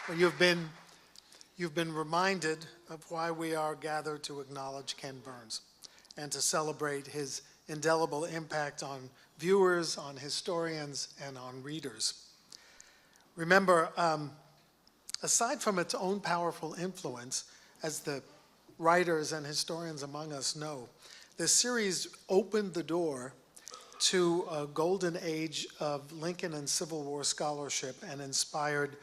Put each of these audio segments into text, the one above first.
Well, you've been reminded of why we are gathered to acknowledge Ken Burns and to celebrate his indelible impact on viewers, on historians, and on readers. Remember, aside from its own powerful influence, as the writers and historians among us know, this series opened the door to a golden age of Lincoln and Civil War scholarship and inspired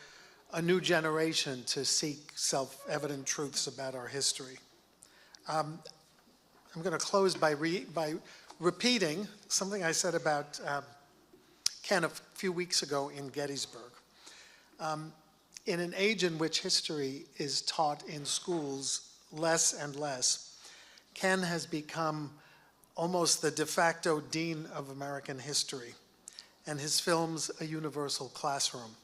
a new generation to seek self-evident truths about our history. I'm going to close by repeating something I said about Ken a few weeks ago in Gettysburg. In an age in which history is taught in schools less and less, Ken has become almost the de facto dean of American history, and his films a universal classroom.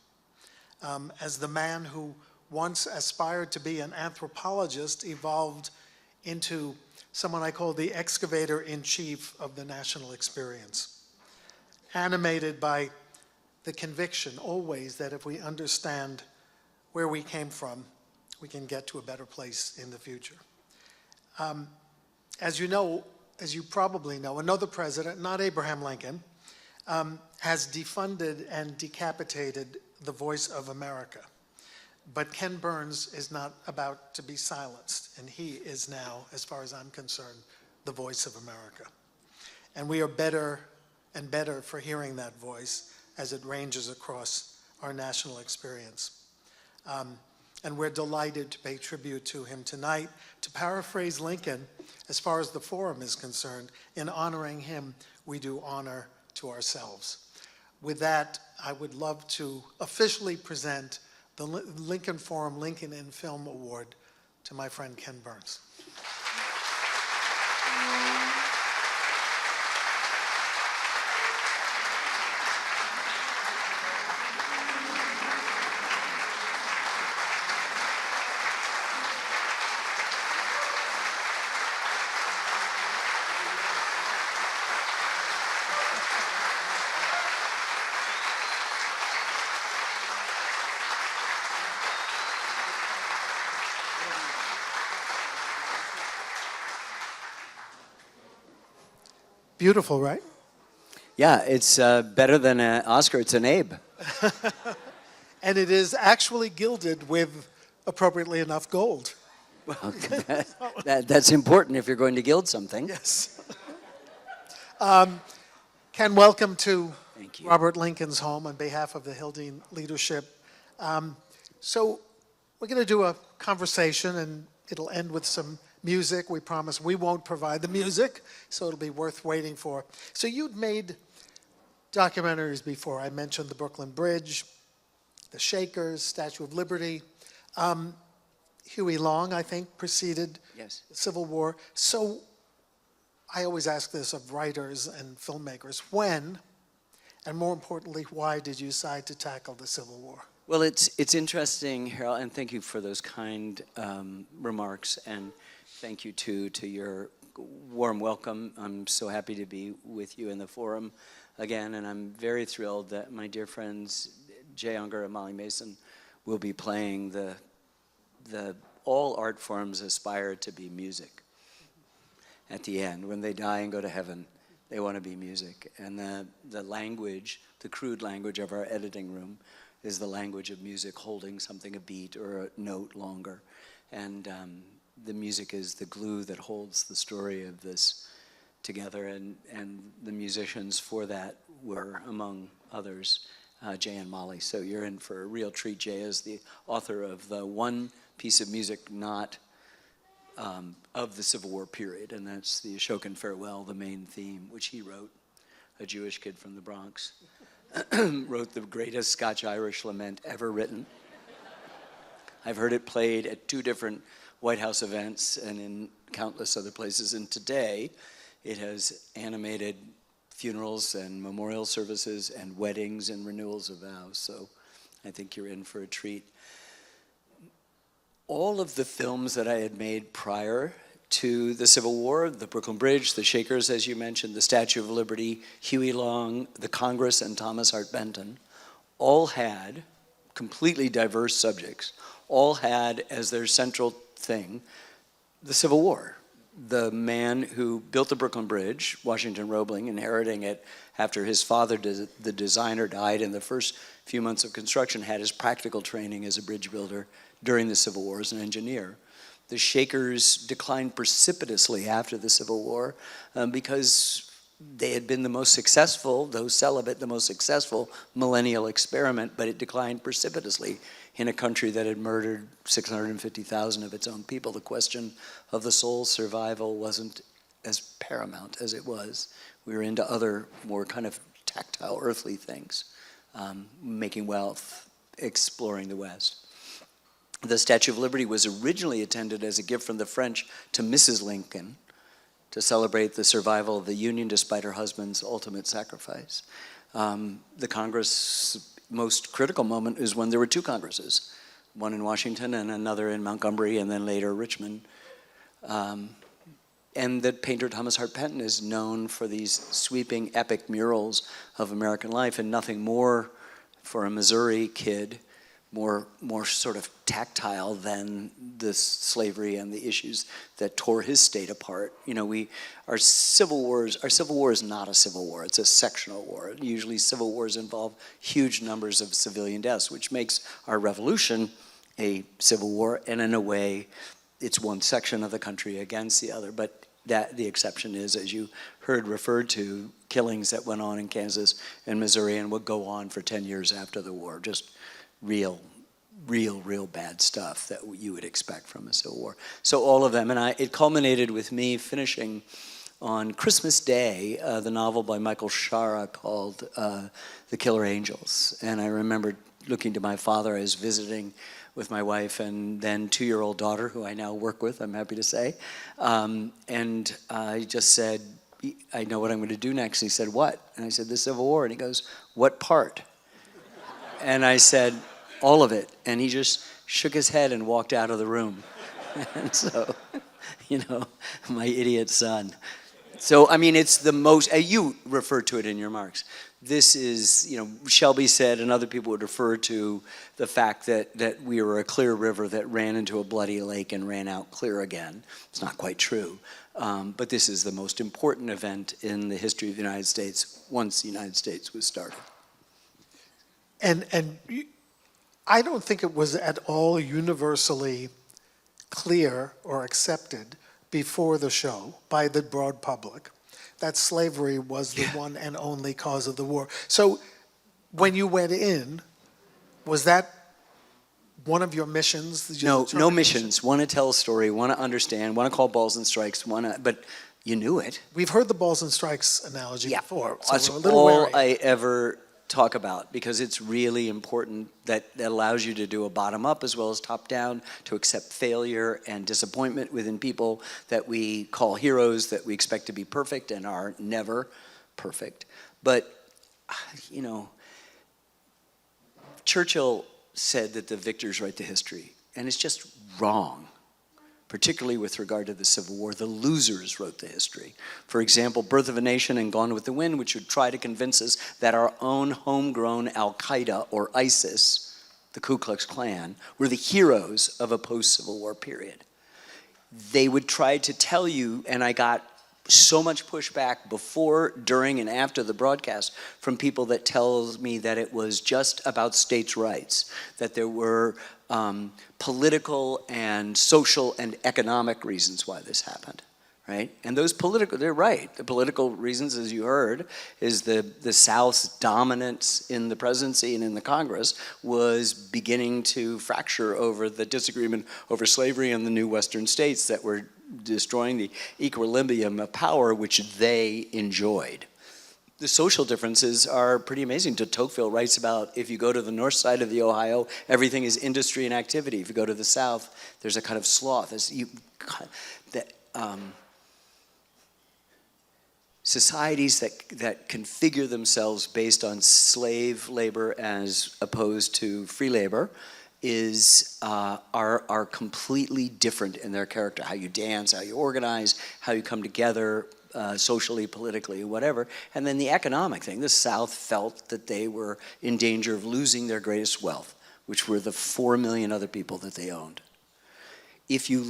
As the man who once aspired to be an anthropologist evolved into someone I call the excavator-in-chief of the national experience, animated by the conviction always that if we understand where we came from, we can get to a better place in the future. As you probably know, another president, not Abraham Lincoln, has defunded and decapitated the voice of America. But Ken Burns is not about to be silenced, and he is now, as far as I'm concerned, the voice of America. And we are better and better for hearing that voice as it ranges across our national experience. And we're delighted to pay tribute to him tonight. To paraphrase Lincoln, as far as the forum is concerned, in honoring him, we do honor to ourselves. With that, I would love to officially present the Lincoln Forum Lincoln in Film Award to my friend Ken Burns. Beautiful, right? Yeah, it's better than an Oscar. It's an Abe. And it is actually gilded with, appropriately enough, gold. Well, that's important if you're going to gild something. Yes. Ken, welcome to Thank you. Robert Lincoln's home on behalf of the Hildene leadership. So we're going to do a conversation, and it'll end with some music. We promise we won't provide the music, so it'll be worth waiting for. So you'd made documentaries before. I mentioned the Brooklyn Bridge, the Shakers, Statue of Liberty. Huey Long, I think, preceded Yes. the Civil War. So I always ask this of writers and filmmakers. When, and more importantly, why did you decide to tackle the Civil War? Well, it's interesting, Harold, and thank you for those kind remarks, and thank you to your warm welcome. I'm so happy to be with you in the forum again, and I'm very thrilled that my dear friends Jay Unger and Molly Mason will be playing the all art forms aspire to be music. At the end, when they die and go to heaven, they want to be music. And the language, the crude language of our editing room is the language of music holding something a beat or a note longer. And the music is the glue that holds the story of this together. And the musicians for that were, among others, Jay and Molly. So you're in for a real treat. Jay is the author of the one piece of music not of the Civil War period, and that's the Ashokan Farewell, the main theme, which he wrote, a Jewish kid from the Bronx. Wrote the greatest Scotch-Irish lament ever written. I've heard it played at 2 different White House events and in countless other places, and today it has animated funerals and memorial services and weddings and renewals of vows, so I think you're in for a treat. All of the films that I had made prior to the Civil War, the Brooklyn Bridge, the Shakers, as you mentioned, the Statue of Liberty, Huey Long, the Congress, and Thomas Hart Benton, all had completely diverse subjects, all had as their central thing the Civil War. The man who built the Brooklyn Bridge, Washington Roebling, inheriting it after his father, the designer, died in the first few months of construction, had his practical training as a bridge builder during the Civil War as an engineer. The Shakers declined precipitously after the Civil War because they had been the most successful, though celibate, the most successful millennial experiment, but it declined precipitously in a country that had murdered 650,000 of its own people. The question of the soul's survival wasn't as paramount as it was. We were into other more kind of tactile, earthly things, making wealth, exploring the West. The Statue of Liberty was originally intended as a gift from the French to Mrs. Lincoln to celebrate the survival of the Union despite her husband's ultimate sacrifice. The Congress' most critical moment is when there were two Congresses, one in Washington and another in Montgomery and then later Richmond. And the painter Thomas Hart Benton is known for these sweeping epic murals of American life, and nothing more for a Missouri kid more sort of tactile than the slavery and the issues that tore his state apart. You know, our Civil War is not a civil war, it's a sectional war. Usually civil wars involve huge numbers of civilian deaths, which makes our revolution a civil war, and in a way, it's one section of the country against the other. But that the exception is, as you heard referred to, killings that went on in Kansas and Missouri and would go on for 10 years after the war. Just real bad stuff that you would expect from a civil war. So all of them, and it culminated with me finishing on Christmas Day the novel by Michael Shara called The Killer Angels. And I remember looking to my father. I was visiting with my wife and then 2-year-old daughter, who I now work with, I'm happy to say. And I just said, I know what I'm going to do next. And he said, what? And I said, the Civil War. And he goes, what part? And I said, all of it. And he just shook his head and walked out of the room. And so, you know, my idiot son. So, I mean, it's the most, you referred to it in your remarks. This is, you know, Shelby said, and other people would refer to the fact that we were a clear river that ran into a bloody lake and ran out clear again. It's not quite true. But this is the most important event in the history of the United States once the United States was started. And I don't think it was at all universally clear or accepted before the show by the broad public that slavery was the one and only cause of the war. So when you went in, was that one of your missions? No missions. Want to tell a story, want to understand, want to call balls and strikes, but you knew it. We've heard the balls and strikes analogy before, so that's we're a little all wary. I ever talk about, because it's really important. That allows you to do a bottom-up as well as top-down, to accept failure and disappointment within people that we call heroes, that we expect to be perfect and are never perfect. But, you know, Churchill said that the victors write the history, and it's just wrong. Particularly with regard to the Civil War, the losers wrote the history. For example, Birth of a Nation and Gone with the Wind, which would try to convince us that our own homegrown Al-Qaeda or ISIS, the Ku Klux Klan, were the heroes of a post-Civil War period. They would try to tell you, and I got so much pushback before, during, and after the broadcast from people that tells me that it was just about states' rights, that there were political and social and economic reasons why this happened, right? And those political, they're right. The political reasons, as you heard, is the South's dominance in the presidency and in the Congress was beginning to fracture over the disagreement over slavery in the new Western states that were destroying the equilibrium of power which they enjoyed. The social differences are pretty amazing. De Tocqueville writes about, if you go to the north side of the Ohio, everything is industry and activity. If you go to the south, there's a kind of sloth. Societies that configure themselves based on slave labor as opposed to free labor are completely different in their character. How you dance, how you organize, how you come together, socially, politically, whatever. And then the economic thing. The South felt that they were in danger of losing their greatest wealth, which were the 4 million other people that they owned. If you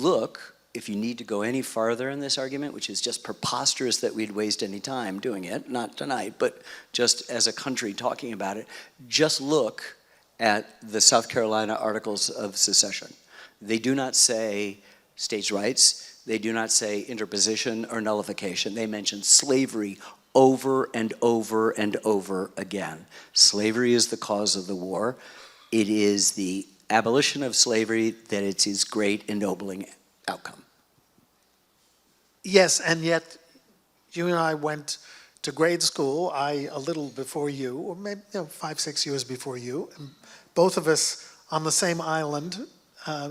need to go any farther in this argument, which is just preposterous that we'd waste any time doing it, not tonight, but just as a country talking about it, just look at the South Carolina Articles of Secession. They do not say states' rights, they do not say interposition or nullification. They mention slavery over and over and over again. Slavery is the cause of the war. It is the abolition of slavery that it's its great ennobling outcome. Yes, and yet you and I went to grade school, I a little before you, or maybe 5, 6 years before you, and both of us on the same island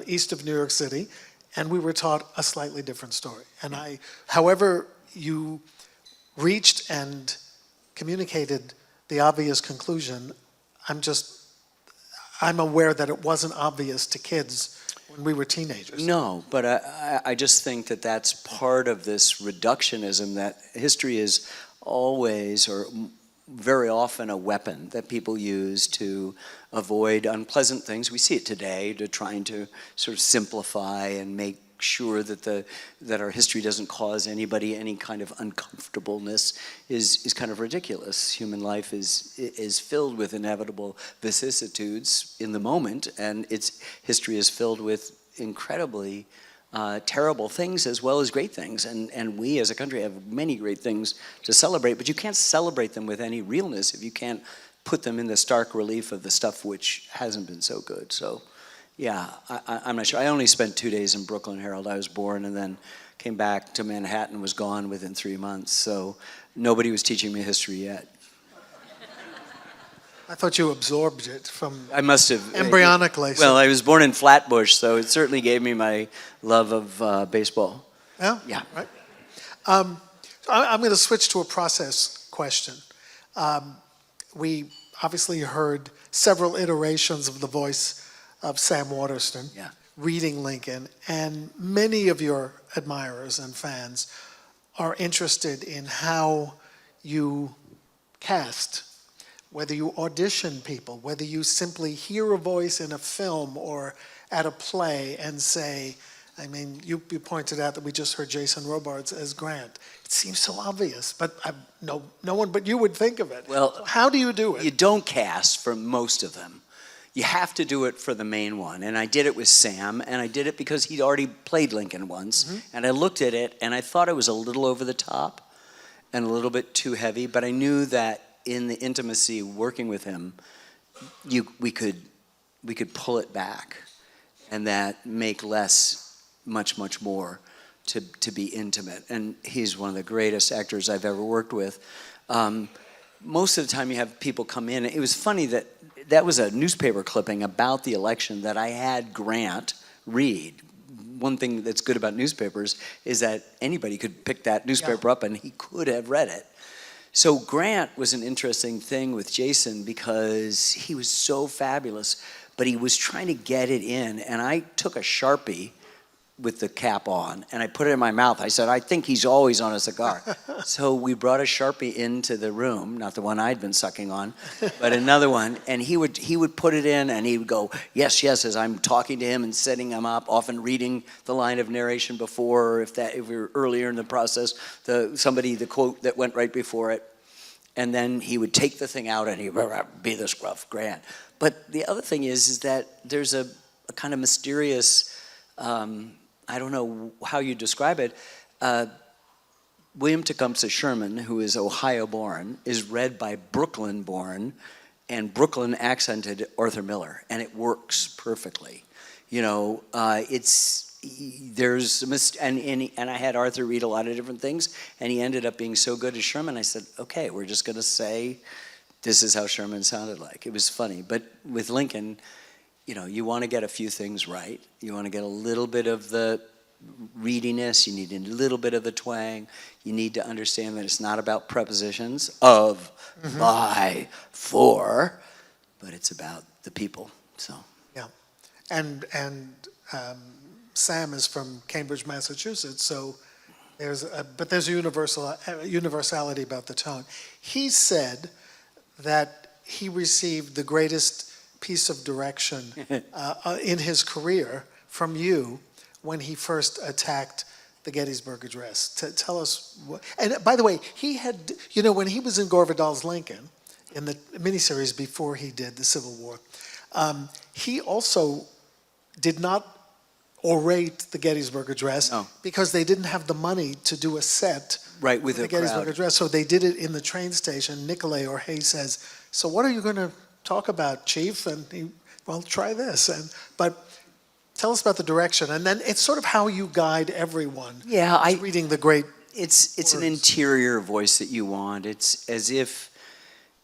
east of New York City, and we were taught a slightly different story. And however you reached and communicated the obvious conclusion, I'm aware that it wasn't obvious to kids when we were teenagers. No, but I just think that that's part of this reductionism, that history is always or very often a weapon that people use to avoid unpleasant things. We see it today, to trying to sort of simplify and make sure that our history doesn't cause anybody any kind of uncomfortableness is kind of ridiculous. Human life is filled with inevitable vicissitudes in the moment, and its history is filled with incredibly terrible things as well as great things. And we as a country have many great things to celebrate, but you can't celebrate them with any realness if you can't put them in the stark relief of the stuff which hasn't been so good. So yeah, I'm not sure. I only spent 2 days in Brooklyn, Harold. I was born and then came back to Manhattan, was gone within 3 months. So nobody was teaching me history yet. I thought you absorbed it from I must have. embryonically. Well, I was born in Flatbush, so it certainly gave me my love of baseball. Yeah? Yeah. Right. So I'm going to switch to a process question. We obviously heard several iterations of the voice of Sam Waterston, Yeah. reading Lincoln, and many of your admirers and fans are interested in how you cast, whether you audition people, whether you simply hear a voice in a film or at a play and say, I mean, you pointed out that we just heard Jason Robards as Grant. It seems so obvious, but no one but you would think of it. Well, so how do you do it? You don't cast for most of them. You have to do it for the main one. And I did it with Sam, and I did it because he'd already played Lincoln once. Mm-hmm. And I looked at it, and I thought it was a little over the top and a little bit too heavy, but I knew that in the intimacy working with him, we could pull it back and that make less much more to be intimate. And he's one of the greatest actors I've ever worked with. Most of the time you have people come in. It was funny that was a newspaper clipping about the election that I had Grant read. One thing that's good about newspapers is that anybody could pick that newspaper up and he could have read it. So Grant was an interesting thing with Jason because he was so fabulous, but he was trying to get it in. And I took a Sharpie with the cap on and I put it in my mouth. I said, I think he's always on a cigar. So we brought a Sharpie into the room, not the one I'd been sucking on, but another one. And he would put it in and he would go, yes, as I'm talking to him and setting him up, often reading the line of narration before, or if we were earlier in the process, the quote that went right before it. And then he would take the thing out and he'd be this gruff Grant. But the other thing is that there's a kind of mysterious, I don't know how you describe it. William Tecumseh Sherman, who is Ohio-born, is read by Brooklyn-born and Brooklyn-accented Arthur Miller, and it works perfectly. You know, there's and I had Arthur read a lot of different things, and he ended up being so good as Sherman. I said, okay, we're just going to say this is how Sherman sounded like. It was funny, but with Lincoln, you know, you want to get a few things right. You want to get a little bit of the readiness. You need a little bit of the twang. You need to understand that it's not about prepositions of, by, for, but it's about the people. So yeah, and Sam is from Cambridge, Massachusetts, so there's a universality about the tone. He said that he received the greatest piece of direction in his career from you when he first attacked the Gettysburg Address? Tell us what, and by the way, he had, you know, when he was in Gore Vidal's Lincoln, in the miniseries before he did the Civil War, he also did not orate the Gettysburg Address because they didn't have the money to do a set with the Gettysburg Address, so they did it in the train station. Nicolay or Hay says, "So what are you going to talk about, Chief?" And he, "Well, try this." But tell us about the direction, and then it's sort of how you guide everyone. Yeah, reading the great. It's an interior voice that you want. It's as if,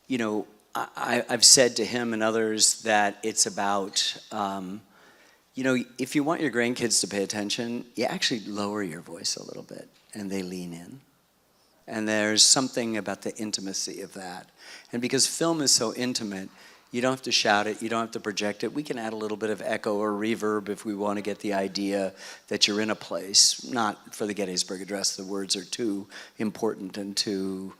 you know, I've said to him and others that it's about, you know, if you want your grandkids to pay attention, you actually lower your voice a little bit, and they lean in. And there's something about the intimacy of that. And because film is so intimate, you don't have to shout it, you don't have to project it. We can add a little bit of echo or reverb if we want to get the idea that you're in a place. Not for the Gettysburg Address, the words are too important and too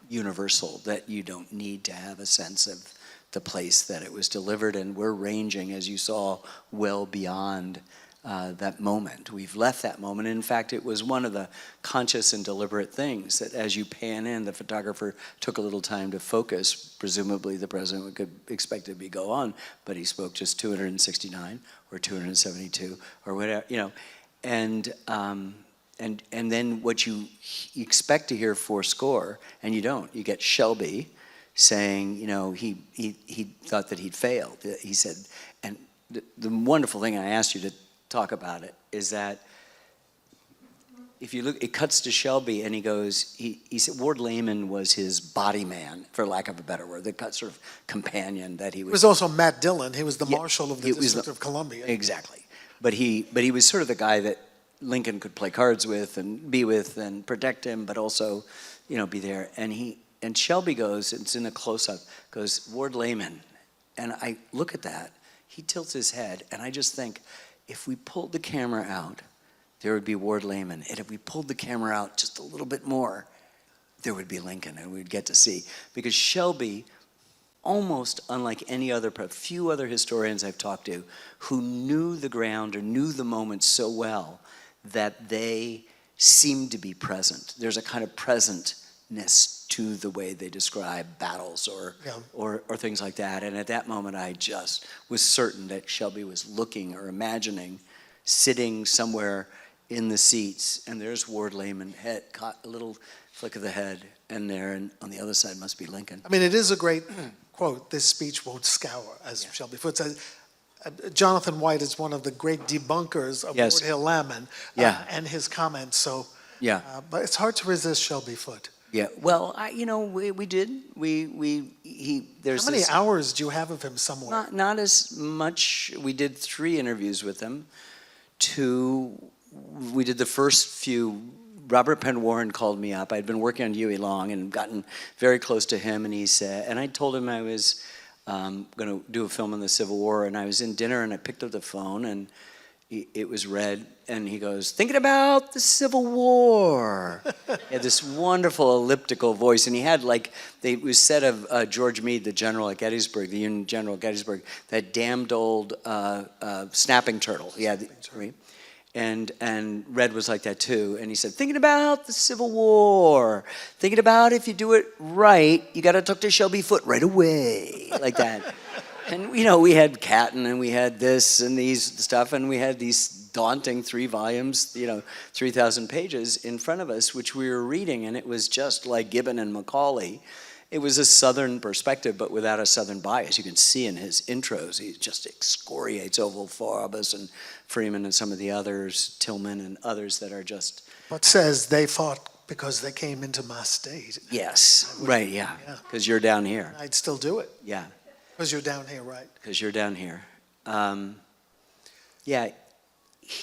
universal that you don't need to have a sense of the place that it was delivered. And we're ranging, as you saw, well beyond that moment. We've left that moment. In fact, it was one of the conscious and deliberate things that as you pan in, the photographer took a little time to focus. Presumably the president could expect it to go on, but he spoke just 269 or 272 or whatever, you know. And then what you expect to hear for score, and you don't. You get Shelby saying, you know, he thought that he'd failed. He said, and the wonderful thing, I asked you to talk about it, is that if you look, it cuts to Shelby and he goes, he said Ward Layman was his body man, for lack of a better word, the sort of companion that he was. It was also Matt Dillon. He was the marshal of the District of Columbia. Exactly. But he was sort of the guy that Lincoln could play cards with and be with and protect him, but also, you know, be there. And Shelby goes, it's in a close-up, goes, Ward Layman. And I look at that, he tilts his head, and I just think, if we pulled the camera out, there would be Ward Layman. And if we pulled the camera out just a little bit more, there would be Lincoln, and we'd get to see. Because Shelby, almost unlike any other, few other historians I've talked to, who knew the ground or knew the moment so well that they seemed to be present. There's a kind of presentness to the way they describe battles or things like that. And at that moment, I just was certain that Shelby was looking or imagining sitting somewhere in the seats, and there's Ward Layman, head, caught a little flick of the head, and there, and on the other side must be Lincoln. I mean, it is a great quote, "This speech won't scour," as Shelby Foote says. Jonathan White is one of the great debunkers of Lord Hill Lamon and his comments. So, but it's hard to resist Shelby Foote. Yeah, well, you know, we did. There's How many hours do you have of him somewhere? Not as much. We did 3 interviews with him. 2, we did the first few. Robert Penn Warren called me up. I'd been working on Huey Long and gotten very close to him, and he said, and I told him I was going to do a film on the Civil War, and I was in dinner, and I picked up the phone, and it was red, and he goes, "Thinking about the Civil War." He had this wonderful elliptical voice, and he had it was said of George Meade, the general at Gettysburg, the Union general at Gettysburg, that damned old snapping turtle. Yeah, and Red was like that too, and he said, "Thinking about the Civil War, thinking about if you do it right, you got to talk to Shelby Foote right away," like that. And, you know, we had Catton, and we had this and these stuff, and we had these daunting 3 volumes, you know, 3,000 pages in front of us, which we were reading, and it was just like Gibbon and Macaulay. It was a Southern perspective, but without a Southern bias. You can see in his intros, he just excoriates Oval Forbes and Freeman and some of the others, Tillman and others that are just... But says they fought because they came into my state. Yes, right, yeah, because you're down here. I'd still do it. Yeah. Because you're down here, right? Because you're down here. Yeah,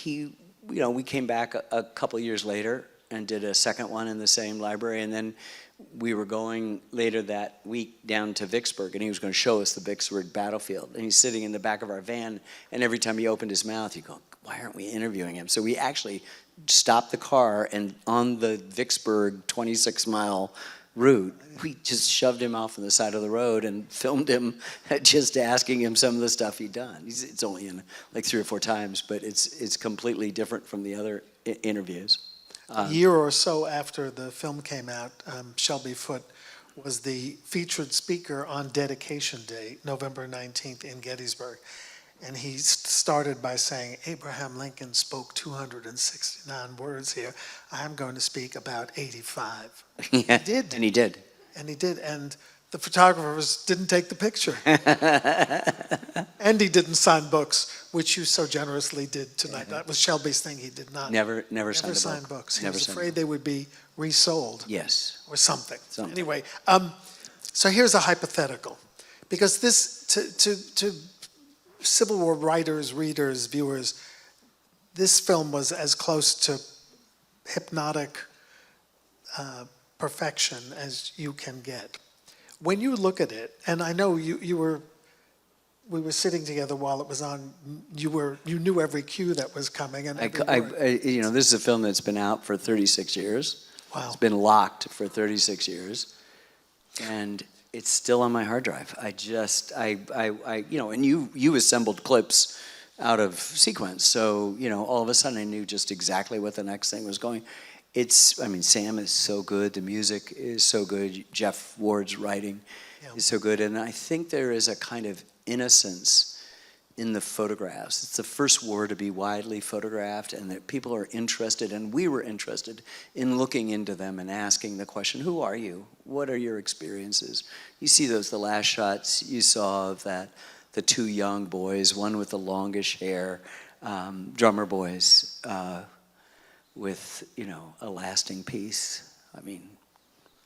you know, we came back a couple years later and did a second one in the same library, and then we were going later that week down to Vicksburg, and he was going to show us the Vicksburg battlefield. And he's sitting in the back of our van, and every time he opened his mouth, you go, "Why aren't we interviewing him?" So we actually stopped the car, and on the Vicksburg 26-mile route. We just shoved him off on the side of the road and filmed him just asking him some of the stuff he'd done. It's only in like 3 or 4 times, but it's completely different from the other interviews. A year or so after the film came out, Shelby Foote was the featured speaker on Dedication Day, November 19th in Gettysburg. And he started by saying, Abraham Lincoln spoke 269 words here. I'm going to speak about 85. Yeah, He did. and he did. And he did. And the photographers didn't take the picture. And he didn't sign books, which you so generously did tonight. That was Shelby's thing. He did not. Never signed a signed book. books. He Never was signed afraid they would be resold. Yes. Or something. Something. Anyway, so here's a hypothetical. Because this, to Civil War writers, readers, viewers, this film was as close to hypnotic perfection as you can get. When you look at it, and I know we were sitting together while it was on. You knew every cue that was coming, and every word. You know, this is a film that's been out for 36 years. Wow. It's been locked for 36 years, and it's still on my hard drive. You know, and you assembled clips out of sequence, so you know, all of a sudden I knew just exactly what the next thing was going. I mean, Sam is so good. The music is so good. Jeff Ward's writing is so good. And I think there is a kind of innocence in the photographs. It's the first war to be widely photographed, and that people are interested, and we were interested in looking into them and asking the question, who are you? What are your experiences? You see the last shots you saw of the 2 young boys, one with the longish hair, drummer boys, with, you know, a lasting piece. I mean,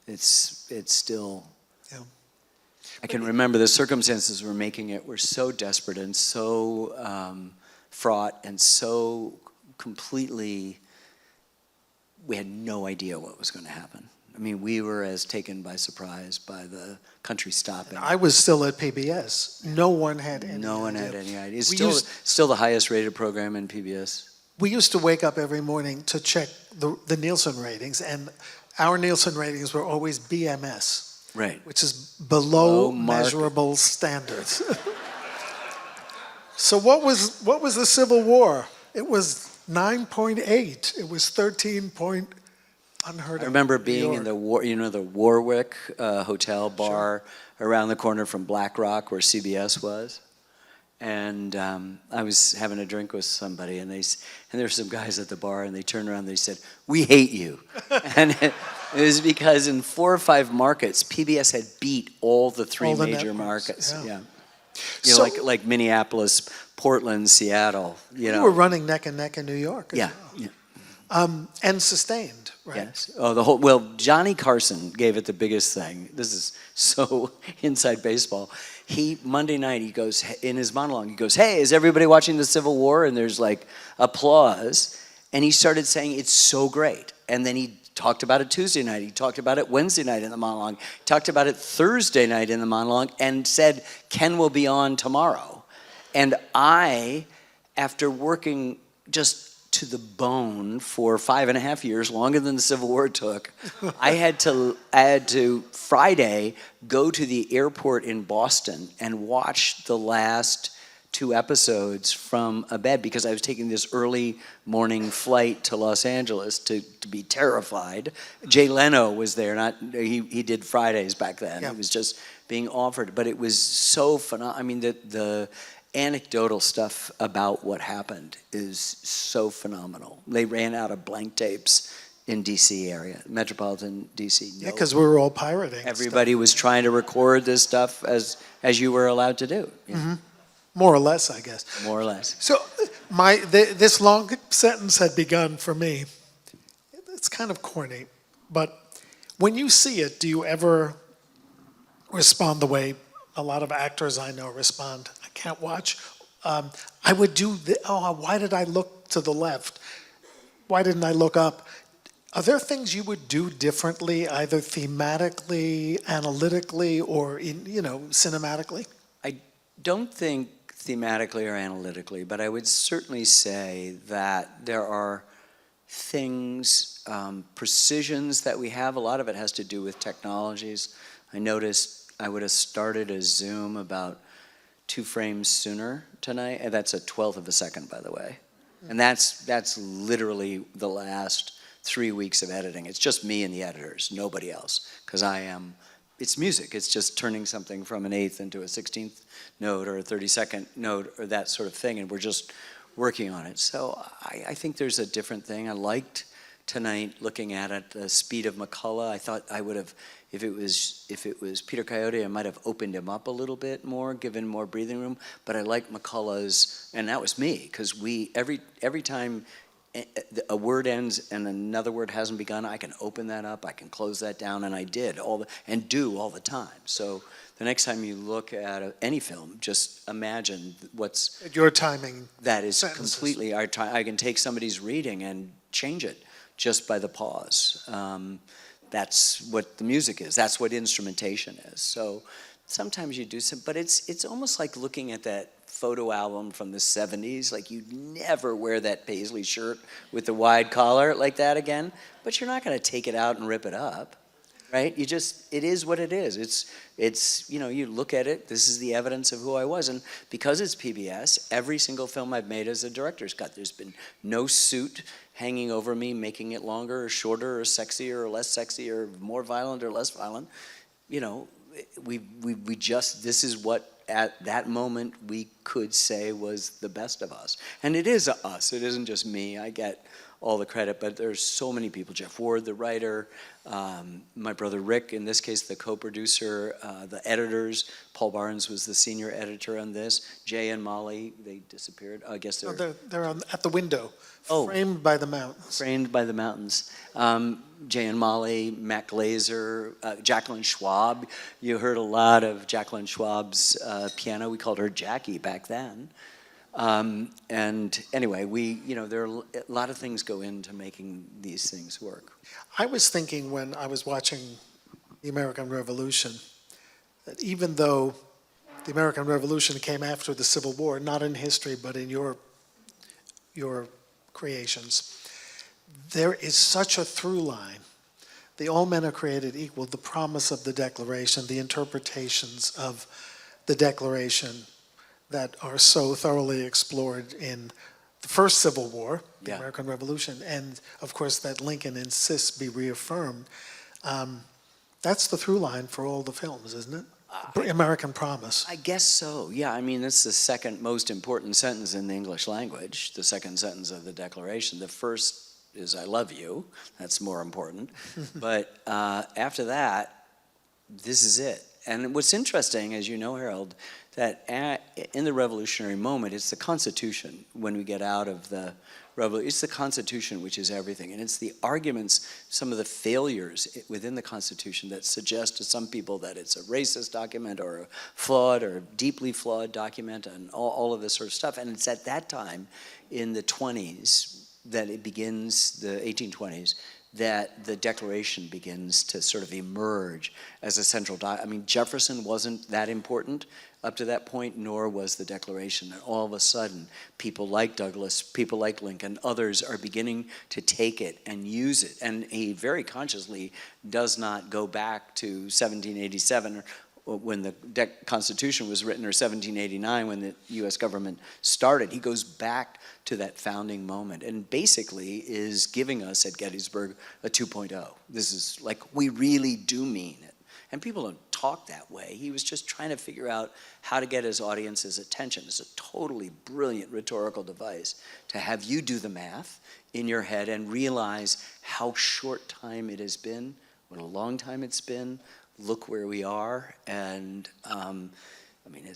it's still, Yeah. I can remember the circumstances were making it were so desperate and so fraught and so completely, we had no idea what was going to happen. I mean, we were as taken by surprise by the country stopping. I was still at PBS. No one had any idea. No one had any idea. It's still the highest rated program in PBS. We used to wake up every morning to check the Nielsen ratings, and our Nielsen ratings were always BMS, Right. which is below Low mark. measurable standards. So what was the Civil War? It was 9.8. It was 13 point unheard of. I remember being in the Warwick hotel bar around the corner from Black Rock, where CBS was. And I was having a drink with somebody, and there were some guys at the bar, and they turned around and they said, "We hate you." And it was because in 4 or 5 markets, PBS had beat all the 3 major markets. Yeah. You know, like Minneapolis, Portland, Seattle. You were running neck and neck in New York. Yeah. And sustained, right? Yes. Oh, Johnny Carson gave it the biggest thing. This is so inside baseball. Monday night, he goes, in his monologue, he goes, "Hey, is everybody watching the Civil War?" And there's like applause. And he started saying, "It's so great." And then he talked about it Tuesday night. He talked about it Wednesday night in the monologue. He talked about it Thursday night in the monologue, and said, "Ken will be on tomorrow." And I, after working just to the bone for 5.5 years, longer than the Civil War took, I had to Friday go to the airport in Boston and watch the last 2 episodes from a bed, because I was taking this early morning flight to Los Angeles to be terrified. Jay Leno was there. He did Fridays back then. Yeah. It was just being offered, but it was so phenomenal. I mean, the anecdotal stuff about what happened is so phenomenal. They ran out of blank tapes in DC area, metropolitan DC. Yeah, because we were all pirating. Everybody was trying to record this stuff as you were allowed to do. Mm-hmm. More or less, I guess. More or less. So this long sentence had begun for me. It's kind of corny, but when you see it, do you ever respond the way a lot of actors I know respond? I can't watch. I would do why did I look to the left? Why didn't I look up? Are there things you would do differently, either thematically, analytically, or cinematically? I don't think thematically or analytically, but I would certainly say that there are things, precisions that we have. A lot of it has to do with technologies. I noticed I would have started a Zoom about 2 frames sooner tonight, and that's a 1/12 of a second, by the way. And that's literally the last 3 weeks of editing. It's just me and the editors, nobody else, because it's music. It's just turning something from an 1/8 into a 16th note or a 32nd note or that sort of thing, and we're just working on it. So I think there's a different thing. I liked tonight looking at it, the speed of McCullough. I thought I would have, if it was Peter Coyote, I might have opened him up a little bit more, given more breathing room. But I like McCullough's, and that was me, because every time a word ends and another word hasn't begun, I can open that up, I can close that down, and I did and do all the time. So the next time you look at any film, just imagine what's Your timing. that is sentences. completely. I can take somebody's reading and change it just by the pause. That's what the music is. That's what instrumentation is. So sometimes you do some, but it's almost like looking at that photo album from the 70s. Like, you'd never wear that paisley shirt with the wide collar like that again, but you're not going to take it out and rip it up, right? It is what it is. It's you look at it, this is the evidence of who I was. And because it's PBS, every single film I've made as a director's cut, there's been no suit hanging over me, making it longer or shorter or sexier or less sexy or more violent or less violent. We just, this is what at that moment we could say was the best of us. And it is us, it isn't just me. I get all the credit, but there's so many people. Jeff Ward, the writer, my brother Rick, in this case, the co-producer, the editors. Paul Barnes was the senior editor on this. Jay and Molly, they disappeared. I guess They're at the window, Oh. framed by the mountains. Framed by the mountains. Jay and Molly, Matt Glazer, Jacqueline Schwab. You heard a lot of Jacqueline Schwab's piano. We called her Jackie back then. And anyway, there are a lot of things go into making these things work. I was thinking when I was watching the American Revolution that even though the American Revolution came after the Civil War, not in history but in your creations, there is such a through line. The all men are created equal, the promise of the Declaration, the interpretations of the Declaration that are so thoroughly explored in the first Civil War, the American Revolution, and of course that Lincoln insists be reaffirmed. That's the through line for all the films, isn't it? American Promise. I guess so, yeah. I mean, that's the second most important sentence in the English language, the second sentence of the Declaration. The first is, I love you. That's more important. But after that, this is it. And what's interesting, as you know, Harold, that in the revolutionary moment, it's the Constitution when we get out of the revolution. It's the Constitution which is everything. And it's the arguments, some of the failures within the Constitution that suggest to some people that it's a racist document or a flawed or deeply flawed document and all of this sort of stuff. And it's at that time in the 20s that it begins, the 1820s, that the Declaration begins to sort of emerge as a central I mean, Jefferson wasn't that important up to that point, nor was the Declaration. And all of a sudden, people like Douglas, people like Lincoln, others are beginning to take it and use it. And he very consciously does not go back to 1787 or when the Constitution was written, or 1789 when the U.S. government started. He goes back to that founding moment and basically is giving us at Gettysburg a 2.0. This is like, we really do mean it. And people don't talk that way. He was just trying to figure out how to get his audience's attention. It's a totally brilliant rhetorical device to have you do the math in your head and realize how short time it has been, what a long time it's been. Look where we are. And I mean,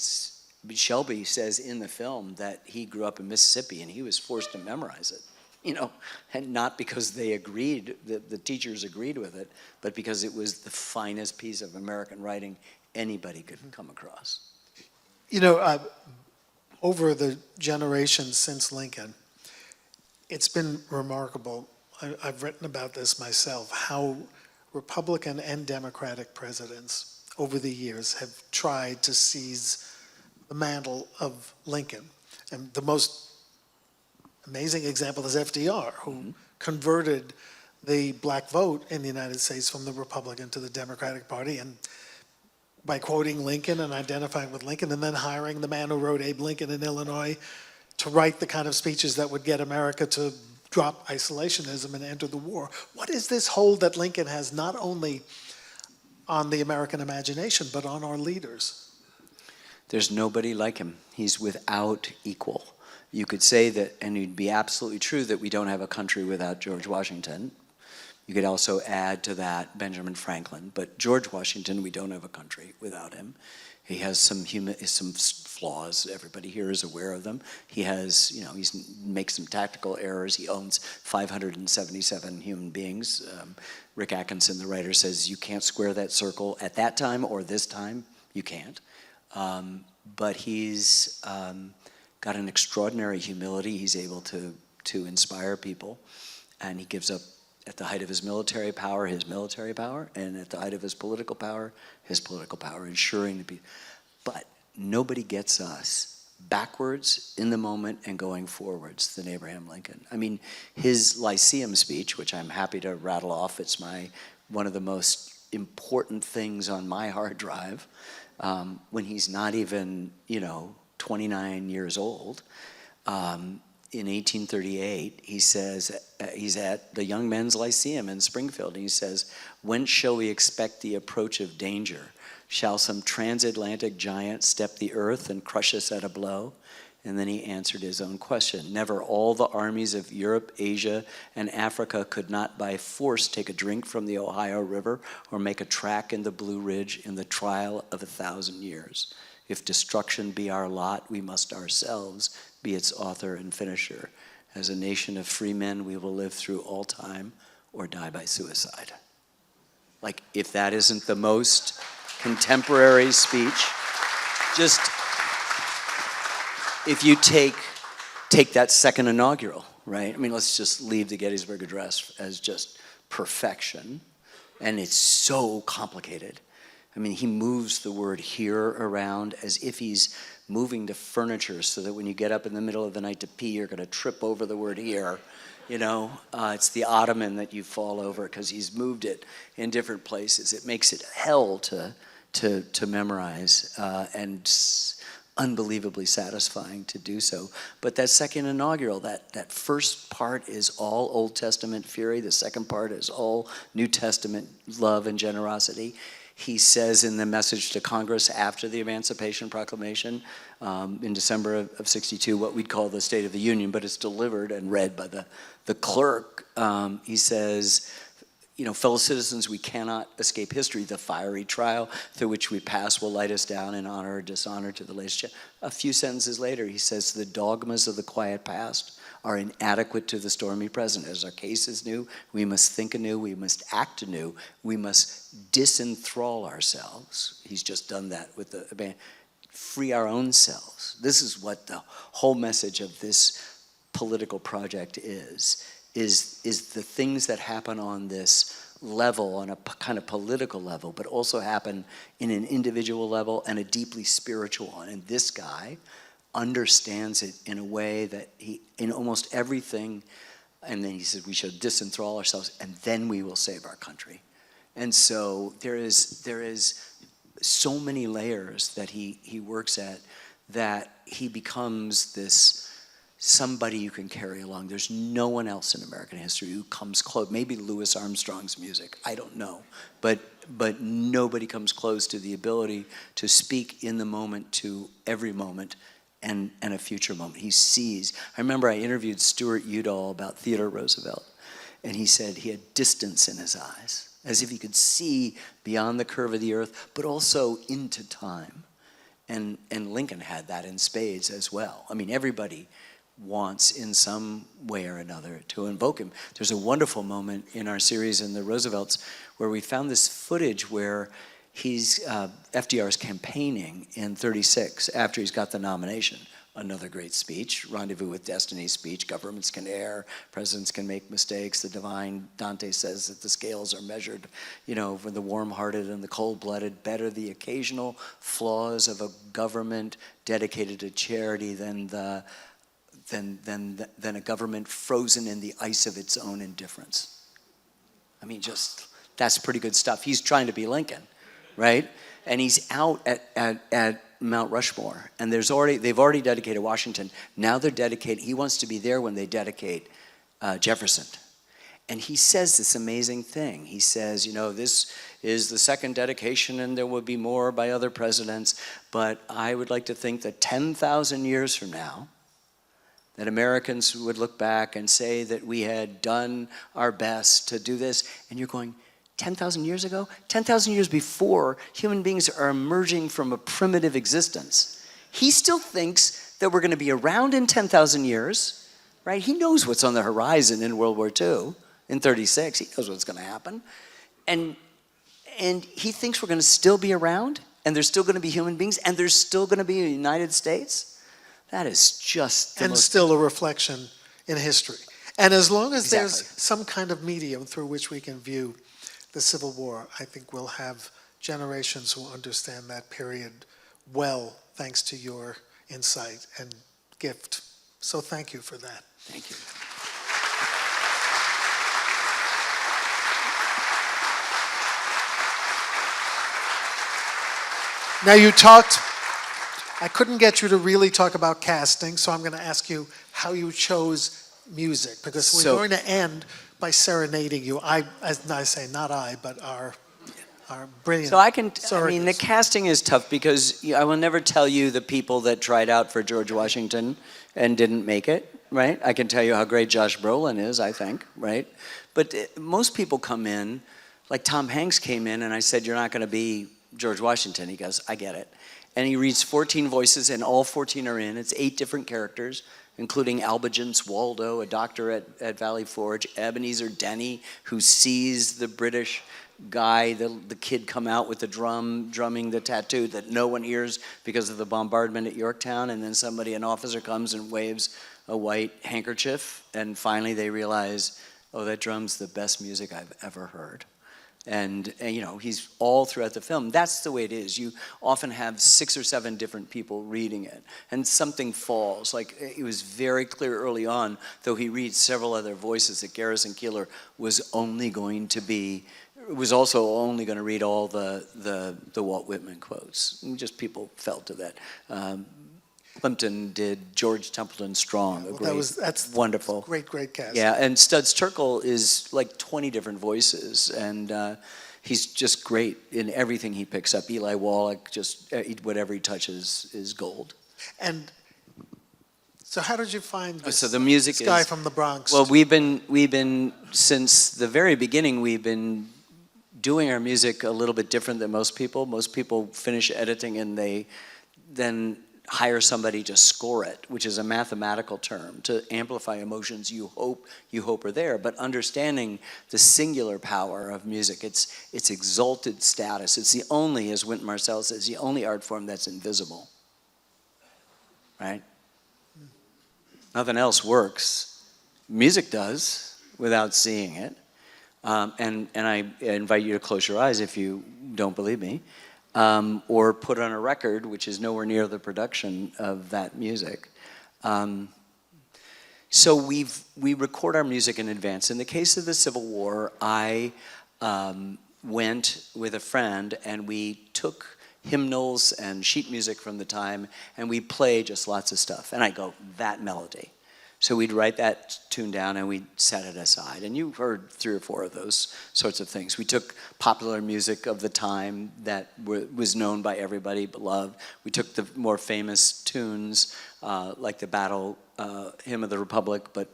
Shelby says in the film that he grew up in Mississippi and he was forced to memorize it, and not because they agreed, the teachers agreed with it, but because it was the finest piece of American writing anybody could come across. Over the generations since Lincoln, it's been remarkable. I've written about this myself, how Republican and Democratic presidents over the years have tried to seize the mantle of Lincoln. And the most amazing example is FDR, who converted the black vote in the United States from the Republican to the Democratic Party, and by quoting Lincoln and identifying with Lincoln, and then hiring the man who wrote Abe Lincoln in Illinois to write the kind of speeches that would get America to drop isolationism and enter the war. What is this hold that Lincoln has not only on the American imagination, but on our leaders? There's nobody like him. He's without equal. You could say that, and it'd be absolutely true, that we don't have a country without George Washington. You could also add to that Benjamin Franklin. But George Washington, we don't have a country without him. He has some flaws. Everybody here is aware of them. He has, he makes some tactical errors. He owns 577 human beings. Rick Atkinson, the writer, says you can't square that circle at that time or this time. You can't. But he's got an extraordinary humility. He's able to inspire people, and he gives up at the height of his military power, and at the height of his political power, ensuring to be. But nobody gets us backwards in the moment and going forwards than Abraham Lincoln. I mean, his Lyceum speech, which I'm happy to rattle off, it's one of the most important things on my hard drive, when he's not even, 29 years old. In 1838, he says, he's at the Young Men's Lyceum in Springfield, and he says, "Whence shall we expect the approach of danger? Shall some transatlantic giant step the earth and crush us at a blow?" And then he answered his own question. "Never all the armies of Europe, Asia, and Africa could not by force take a drink from the Ohio River or make a track in the Blue Ridge in the trial of 1,000 years. If destruction be our lot, we must ourselves be its author and finisher. As a nation of free men, we will live through all time or die by suicide." Like, if that isn't the most contemporary speech, just if you take that second inaugural, right? I mean, let's just leave the Gettysburg Address as just perfection, and it's so complicated. I mean, he moves the word "here" around as if he's moving the furniture so that when you get up in the middle of the night to pee, you're going to trip over the word "here." It's the ottoman that you fall over because he's moved it in different places. It makes it hell to memorize, and unbelievably satisfying to do so. But that second inaugural, that first part is all Old Testament fury. The second part is all New Testament love and generosity. He says in the message to Congress after the Emancipation Proclamation in December of '62, what we'd call the State of the Union, but it's delivered and read by the clerk. He says, "Fellow citizens, we cannot escape history. The fiery trial through which we pass will light us down in honor or dishonor to the latest." A few sentences later, he says, "The dogmas of the quiet past are inadequate to the stormy present. As our case is new, we must think anew, we must act anew, we must disenthrall ourselves." He's just done that with the band. Free our own selves. This is what the whole message of this political project is the things that happen on this level, on a kind of political level, but also happen in an individual level and a deeply spiritual one. And this guy understands it in a way that in almost everything, and then he said we should disenthrall ourselves and then we will save our country. And so there is so many layers that he works at, that he becomes this somebody you can carry along. There's no one else in American history who comes close. Maybe Louis Armstrong's music, I don't know, but nobody comes close to the ability to speak in the moment to every moment and a future moment. He sees. I remember I interviewed Stuart Udall about Theodore Roosevelt, and he said he had distance in his eyes, as if he could see beyond the curve of the earth, but also into time. And Lincoln had that in spades as well. I mean, everybody wants in some way or another to invoke him. There's a wonderful moment in our series in the Roosevelts where we found this footage where FDR's campaigning in '36 after he's got the nomination. Another great speech, Rendezvous with Destiny speech. Governments can err, presidents can make mistakes. The divine, Dante says that the scales are measured, for the warm-hearted and the cold-blooded. Better the occasional flaws of a government dedicated to charity than the than a government frozen in the ice of its own indifference. I mean, just, that's pretty good stuff. He's trying to be Lincoln, right? And he's out at Mount Rushmore, and they've already dedicated Washington. Now they're dedicated, he wants to be there when they dedicate Jefferson. And he says this amazing thing. He says, you know, this is the second dedication and there will be more by other presidents, but I would like to think that 10,000 years from now, that Americans would look back and say that we had done our best to do this. And you're going, 10,000 years ago? 10,000 years before human beings are emerging from a primitive existence. He still thinks that we're going to be around in 10,000 years, right? He knows what's on the horizon in World War II. In 36, he knows what's going to happen. And he thinks we're going to still be around, and there's still going to be human beings, and there's still going to be a United States. That is just the and still a reflection in history. And as long as there's Exactly. some kind of medium through which we can view the Civil War, I think we'll have generations who understand that period well, thanks to your insight and gift. So thank you for that. Thank you. Now you talked, I couldn't get you to really talk about casting, so I'm going to ask you how you chose music, because we're going to end by serenading you. I say not I, but our brilliant So I mean, the surrogates. casting is tough because I will never tell you the people that tried out for George Washington and didn't make it, right? I can tell you how great Josh Brolin is, I think, right? But most people come in, like Tom Hanks came in and I said, you're not going to be George Washington. He goes, I get it. And he reads 14 voices and all 14 are in. It's 8 different characters, including Albigence Waldo, a doctor at Valley Forge, Ebenezer Denny, who sees the British guy, the kid come out with the drumming the tattoo that no one hears because of the bombardment at Yorktown, and then an officer comes and waves a white handkerchief, and finally they realize, oh, that drum's the best music I've ever heard. And you know, he's all throughout the film. That's the way it is. You often have 6 or 7 different people reading it, and something falls. Like, it was very clear early on, though he reads several other voices, that Garrison Keillor was also only going to read all the Walt Whitman quotes. And just people felt to that. Plimpton did George Templeton Strong, that's wonderful. Great cast. Yeah, and Studs Terkel is like 20 different voices, and he's just great in everything he picks up. Eli Wallach, just whatever he touches is gold. And so how did you find this, So the music this guy is, from the Bronx? well, we've been since the very beginning, we've been doing our music a little bit different than most people. Most people finish editing and they then hire somebody to score it, which is a mathematical term, to amplify emotions you hope are there, but understanding the singular power of music, its exalted status. It's the only, as Wynton Marsalis says, the only art form that's invisible, right? Nothing else works. Music does without seeing it. And I invite you to close your eyes if you don't believe me. Or put on a record, which is nowhere near the production of that music. So we record our music in advance. In the case of the Civil War, I went with a friend and we took hymnals and sheet music from the time and we played just lots of stuff. And I go, that melody. So we'd write that tune down and we'd set it aside. And you heard 3 or 4 of those sorts of things. We took popular music of the time that was known by everybody, beloved. We took the more famous tunes, like the Battle Hymn of the Republic, but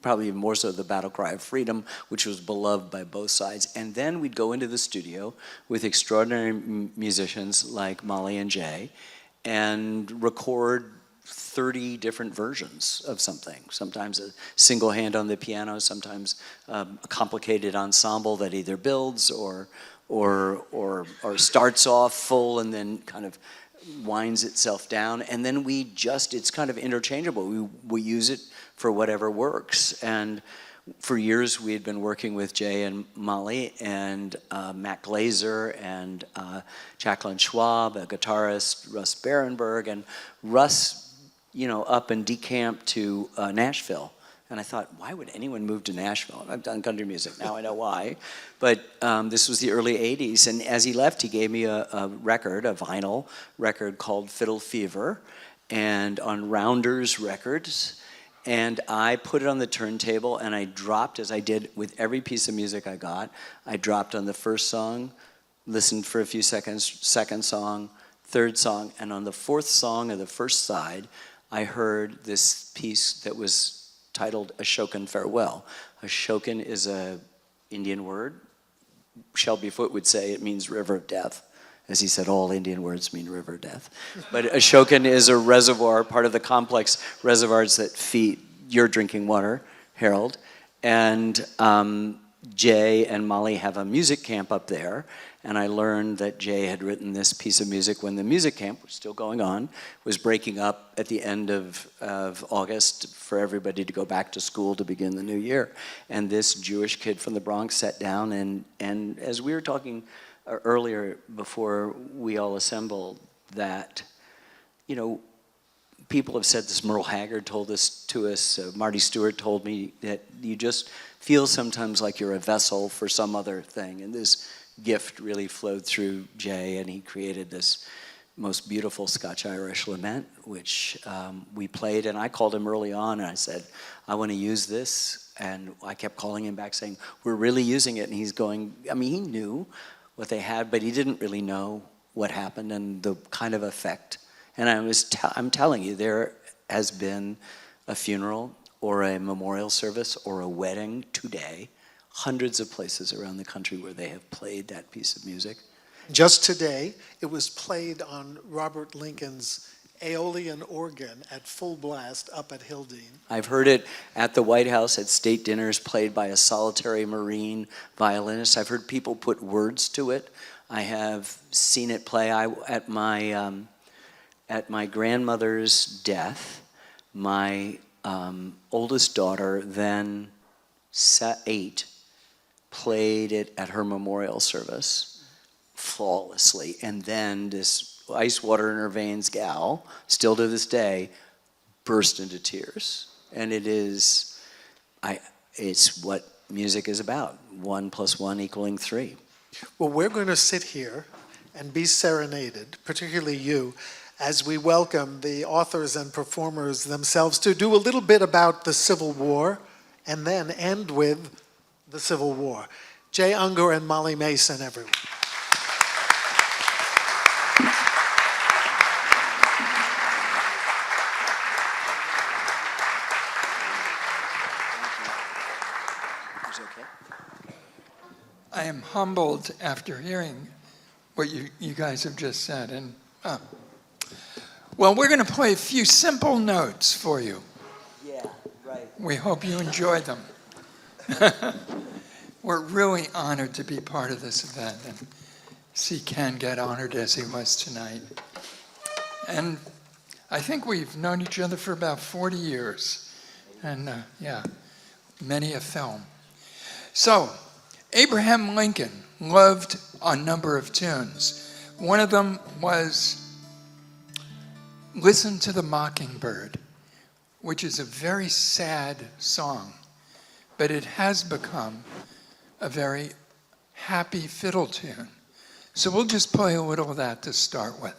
probably even more so the Battle Cry of Freedom, which was beloved by both sides. And then we'd go into the studio with extraordinary musicians like Molly and Jay and record 30 different versions of something. Sometimes a single hand on the piano, sometimes a complicated ensemble that either builds or starts off full and then kind of winds itself down. And then it's kind of interchangeable. We use it for whatever works. And for years we had been working with Jay and Molly and Matt Glazer and Jacqueline Schwab, a guitarist, Russ Barenberg, and Russ, up and decamped to Nashville. And I thought, why would anyone move to Nashville? I've done country music, now I know why. But this was the early 80s, and as he left, he gave me a record, a vinyl record called Fiddle Fever, and on Rounders Records. And I put it on the turntable, and I dropped, as I did with every piece of music I got, I dropped on the first song, listened for a few seconds, second song, third song, and on the fourth song of the first side, I heard this piece that was titled Ashokan Farewell. Ashokan is a Indian word. Shelby Foote would say it means river of death. As he said, all Indian words mean river of death. But Ashokan is a reservoir, part of the complex reservoirs that feed your drinking water, Harold. And Jay and Molly have a music camp up there, and I learned that Jay had written this piece of music when the music camp was still going on, was breaking up at the end of August for everybody to go back to school to begin the new year. And this Jewish kid from the Bronx sat down, and as we were talking earlier before we all assembled, that, people have said this, Merle Haggard told this to us, Marty Stewart told me that you just feel sometimes like you're a vessel for some other thing. And this gift really flowed through Jay, and he created this most beautiful Scotch-Irish lament, which we played. And I called him early on, and I said, I want to use this. And I kept calling him back saying, we're really using it. And he's going, he knew what they had, but he didn't really know what happened and the kind of effect. And I'm telling you, there has been a funeral or a memorial service or a wedding today, hundreds of places around the country where they have played that piece of music. Just today, it was played on Robert Lincoln's Aeolian organ at full blast up at Hildene. I've heard it at the White House at state dinners, played by a solitary Marine violinist. I've heard people put words to it. I have seen it play. At my grandmother's death, my oldest daughter, then 8, played it at her memorial service flawlessly. And then this ice water in her veins gal, still to this day, burst into tears. And it's what music is about, 1 + 1 = 3. Well, we're going to sit here and be serenaded, particularly you, as we welcome the authors and performers themselves to do a little bit about the Civil War and then end with the Civil War. Jay Unger and Molly Mason, everyone. I am humbled after hearing what you guys have just said. And well, we're going to play a few simple notes for you. Yeah, right. We hope you enjoy them. We're really honored to be part of this event and see Ken get honored as he was tonight. And I think we've known each other for about 40 years. And yeah, many a film. So, Abraham Lincoln loved a number of tunes. One of them was Listen to the Mockingbird, which is a very sad song, but it has become a very happy fiddle tune. So we'll just play a little of that to start with.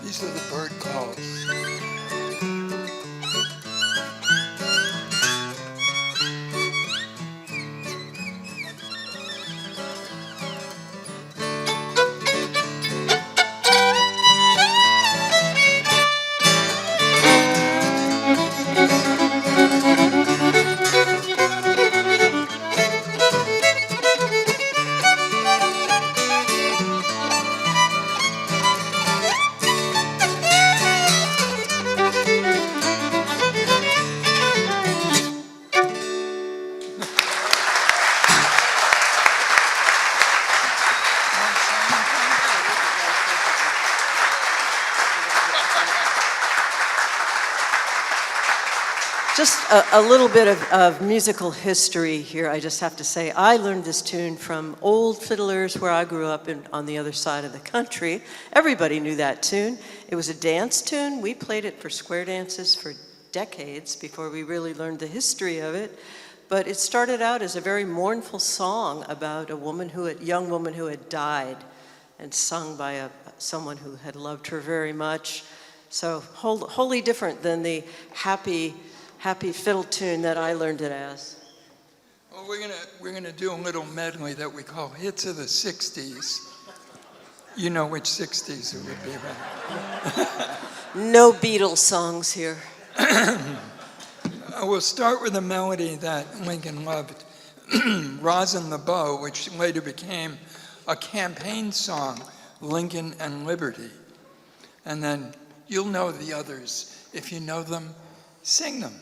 These are the bird calls. Just a little bit of musical history here. I just have to say, I learned this tune from old fiddlers where I grew up on the other side of the country. Everybody knew that tune. It was a dance tune. We played it for square dances for decades before we really learned the history of it. But it started out as a very mournful song about a young woman who had died, and sung by someone who had loved her very much. So wholly different than the happy fiddle tune that I learned it as. Well, we're gonna do a little medley that we call Hits of the 60s. You know which 60s it would be, right? No Beatles songs here. We'll start with a melody that Lincoln loved, Rosin the Bow, which later became a campaign song, Lincoln and Liberty. And then you'll know the others. If you know them, sing them.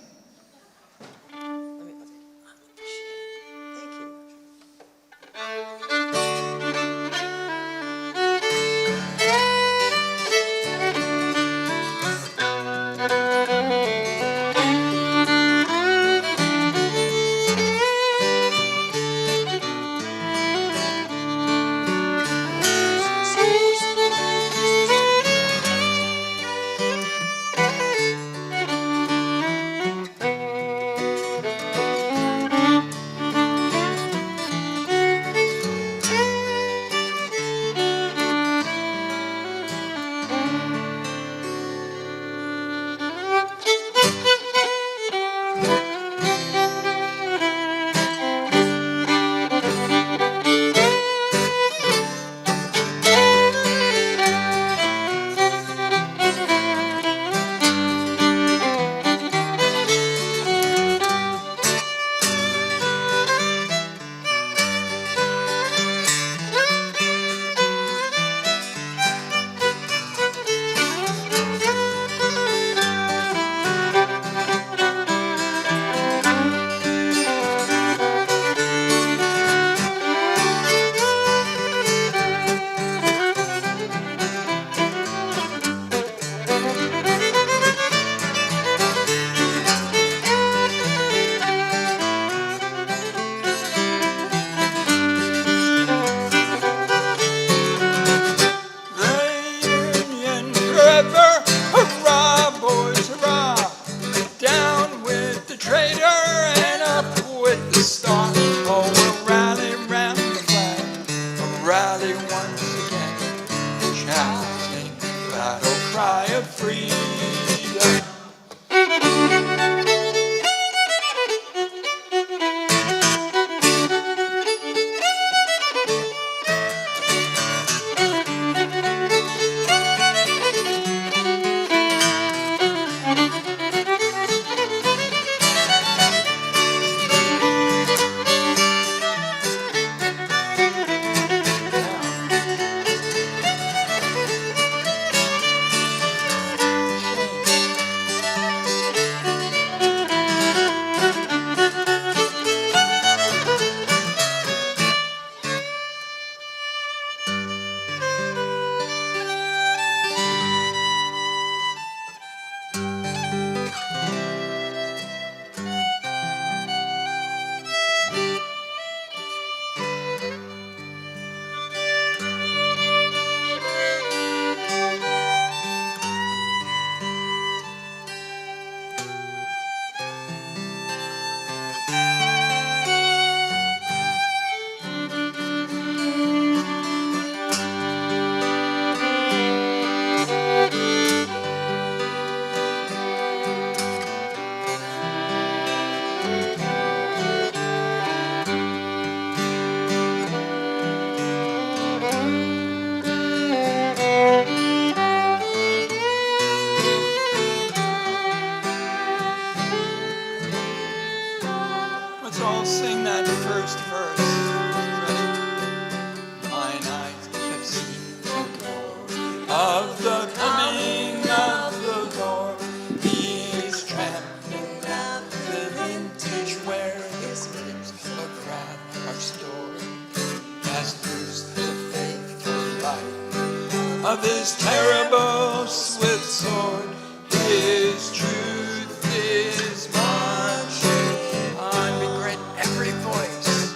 of his terrible swift sword. His truth is marching on. We great every voice.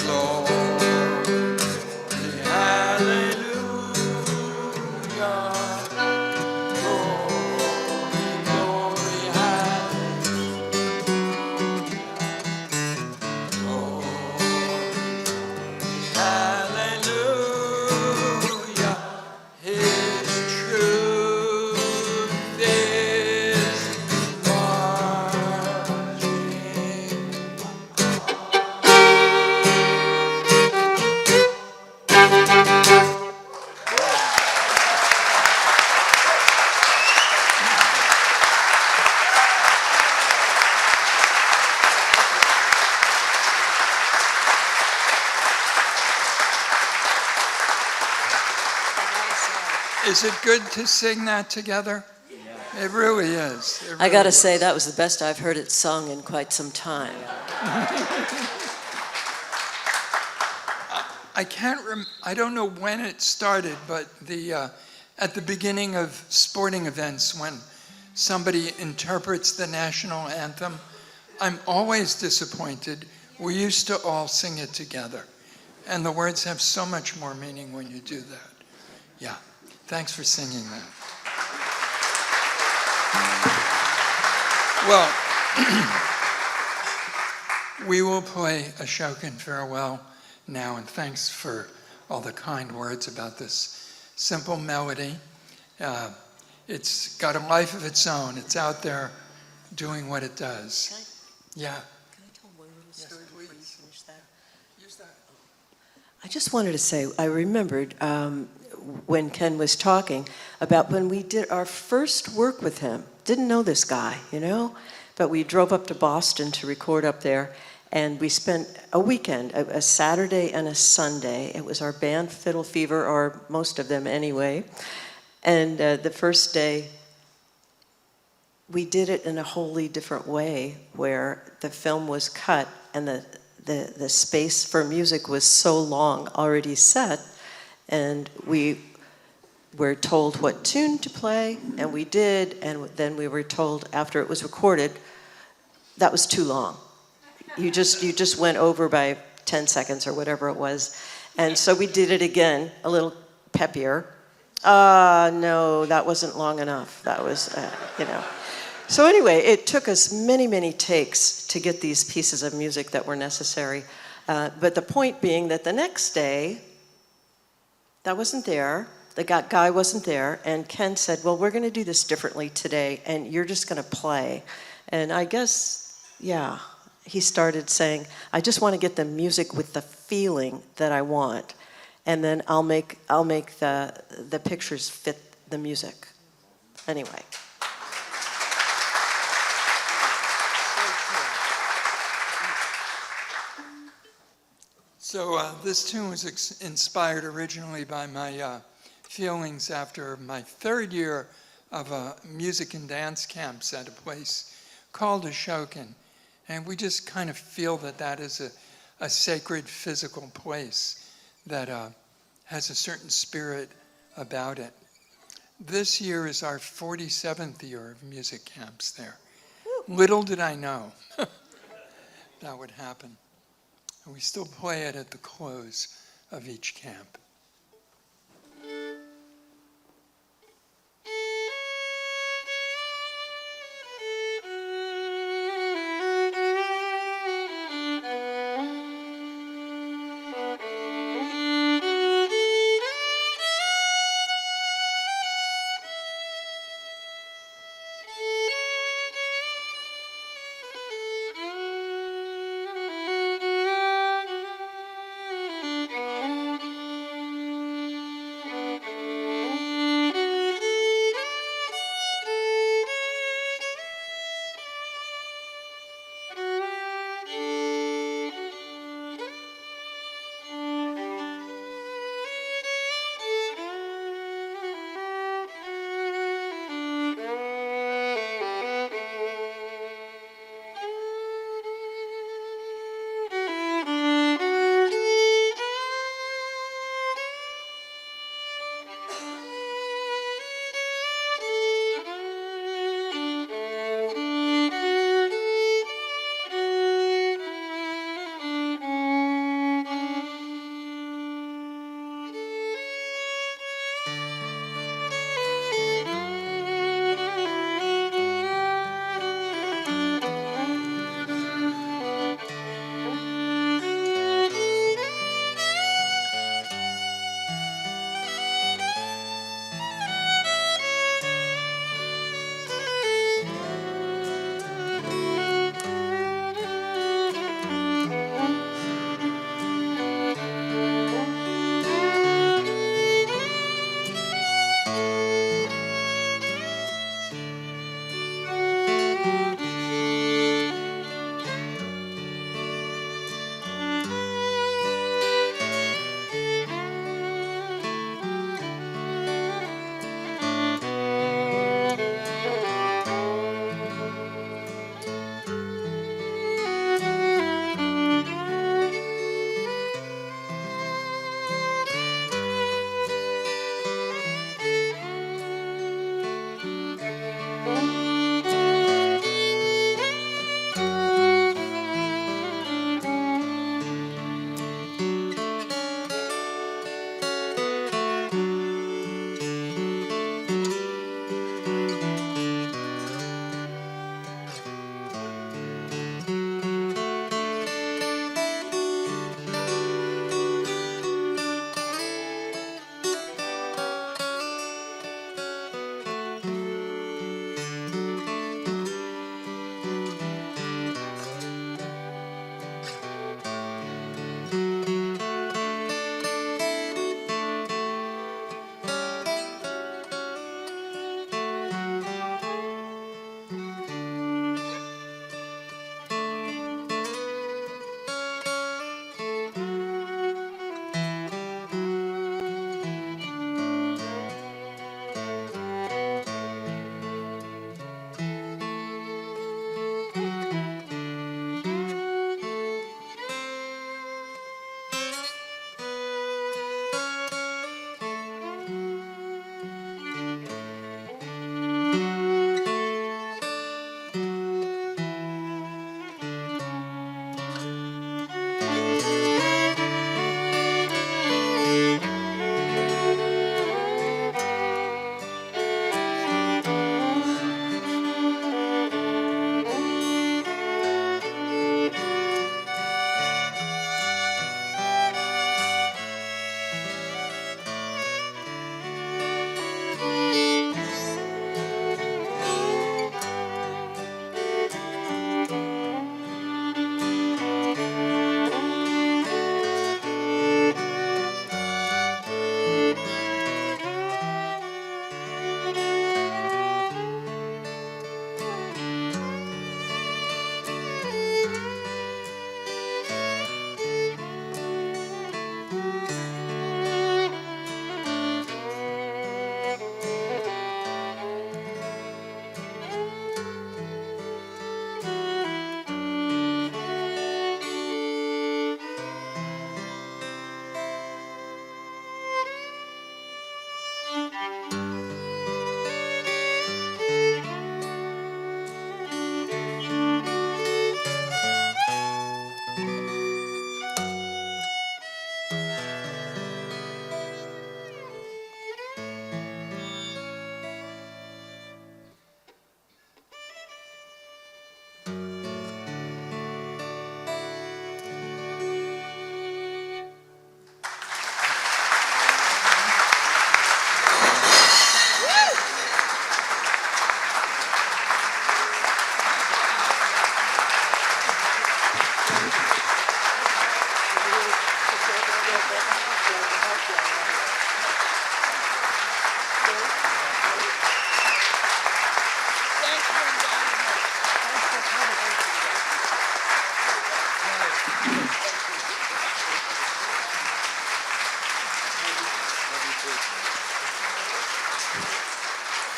Glory, hallelujah. Glory, glory, hallelujah. His truth is marching. Is it good to sing that together? It really is. It I gotta really say, is. that was the best I've heard it sung in quite some time. I don't know when it started, but at the beginning of sporting events, when somebody interprets the national anthem, I'm always disappointed. We used to all sing it together, and the words have so much more meaning when you do that. Yeah, thanks for singing that. Well, we will play Ashokan Farewell now, and thanks for all the kind words about this simple melody. It's got a life of its own. It's out there doing what it does. Yeah. Can I tell one little story before you finish that? Use that. I just wanted to say, I remembered when Ken was talking about when we did our first work with him. Didn't know this guy, you know, but we drove up to Boston to record up there, and we spent a weekend, a Saturday and a Sunday. It was our band Fiddle Fever, or most of them anyway. And the first day, we did it in a wholly different way, where the film was cut and the space for music was so long already set, and we were told what tune to play, and we did, and then we were told after it was recorded, that was too long. You just went over by 10 seconds or whatever it was. And so we did it again, a little peppier. No, that wasn't long enough. That was, you know. So anyway, it took us many, many takes to get these pieces of music that were necessary. But the point being that the next day, that wasn't there. The guy wasn't there. And Ken said, well, we're going to do this differently today, and you're just going to play. And I guess, yeah, he started saying, I just want to get the music with the feeling that I want. And then I'll make the pictures fit the music. Anyway. So this tune was inspired originally by my feelings after my third year of music and dance camps at a place called Ashokan. And we just kind of feel that that is a sacred physical place that has a certain spirit about it. This year is our 47th year of music camps there. Little did I know that would happen. And we still play it at the close of each camp.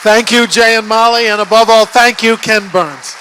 Thank you, Jay and Molly, and above all, thank you, Ken Burns.